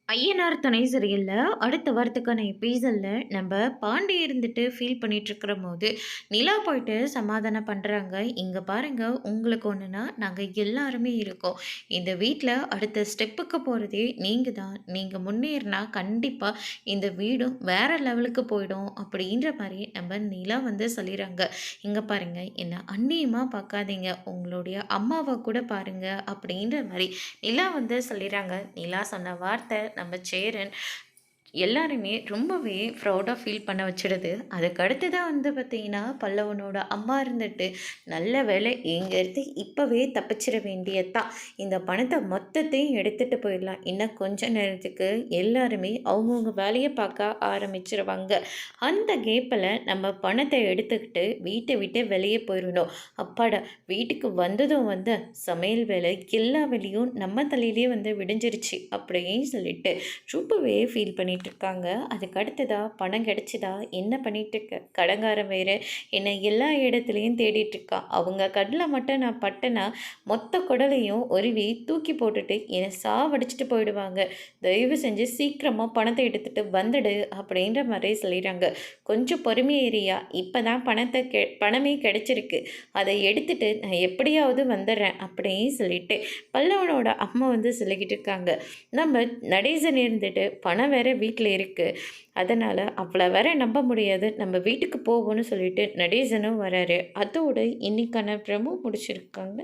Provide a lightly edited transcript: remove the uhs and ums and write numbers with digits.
ஐயனார் துணை சரியில்ல. அடுத்த வாரத்துக்கான எபிசோட்ல நம்ம பாண்டி இருந்துட்டு ஃபீல் பண்ணிட்டு இருக்குறபோது, நிலா போயிட்டு சமாதானம் பண்றாங்க. "இங்க பாருங்க, உங்களுக்கு ஒண்ணுன்னா நாங்க எல்லாருமே இருக்கோம். இந்த வீட்ல அடுத்த ஸ்டெப்புக்கு போறதே நீங்க தான். நீங்க முன்னேறினா கண்டிப்பா இந்த வீடும் வேற லெவலுக்கு போயிடும்." அப்படின்ற மாரி நம்ம நிலா வந்து சொல்லிறாங்க. "இங்க பாருங்க, என்ன அந்நியமா பார்க்காதீங்க. உங்களுடைய அம்மாவ கூட பாருங்க." அப்படின்ற மாரி நிலா வந்து சொல்லிறாங்க. நிலா சொன்ன வார்த்தை நம்ம சேரன் எல்லாருமே ரொம்பவே ப்ரௌடா ஃபீல் பண்ண வச்சுடுது. அதுக்கு அடுத்ததா வந்து பார்த்தீங்கன்னா, பல்லவனோட அம்மா இருந்துட்டு, "நல்ல வேளை இங்கேருந்து இப்பவே தப்பிச்சிட வேண்டியது தான். இந்த பணத்த மொத்தத்தையும் எடுத்துட்டு போயிடலாம். இன்னும் கொஞ்ச நேரத்துக்கு எல்லாருமே அவங்கவங்க வேலைய பார்க்க ஆரம்பிச்சுருவாங்க. அந்த கேப்பில நம்ம பணத்த எடுத்துக்கிட்டு வீட்ட விட்டு வெளியே போயிரணும். அப்பாடா! வீட்டுக்கு வந்ததும் வந்து சமையல் வேலை எல்லா வேலையும் நம்ம தலையிலேயே வந்து விடிஞ்சிருச்சு." அப்படின்னு சொல்லிட்டு ரொம்பவே ஃபீல் பண்ணிகிட்ருக்காங்க. அதுக்கு அடுத்ததா பணம் கிடச்சிதா, என்ன பண்ணிகிட்ருக்க, கடங்காரன் வேறு என்னை எல்லா இடத்துலையும் தேடிட்டுருக்கான். அவங்க கண்ணில் மட்டும் நான் பட்டேன்னா மொத்த குடலையும் உருவி தூக்கி போட்டுட்டு என்னை சாவடிச்சிட்டு போயிடுவாங்க. தயவு செஞ்சு சீக்கிரமாக பணத்தை எடுத்துகிட்டு வந்துடு அப்படின்ற மாதிரி சொல்லிடுறாங்க. கொஞ்சம் பொறுமையேறியா, இப்போ தான் பணமே கிடைச்சிருக்கு, அதை எடுத்துட்டு நான் எப்படியாவது வந்துடுறேன் அப்படின்னு சொல்லிட்டு பல்லவனோட அம்மா வந்து சொல்லிக்கிட்டு இருக்காங்க. நம்ம நடேசன் இருந்துட்டு பணம் வேற வீட்டில் இருக்குது, அதனால் அவளை வேற நம்ப முடியாது, நம்ம வீட்டுக்கு போவோன்னு சொல்லிட்டு நடேசனும் வராரு. அதோடு இன்னைக்கான ப்ரமோ முடிச்சிருக்காங்க.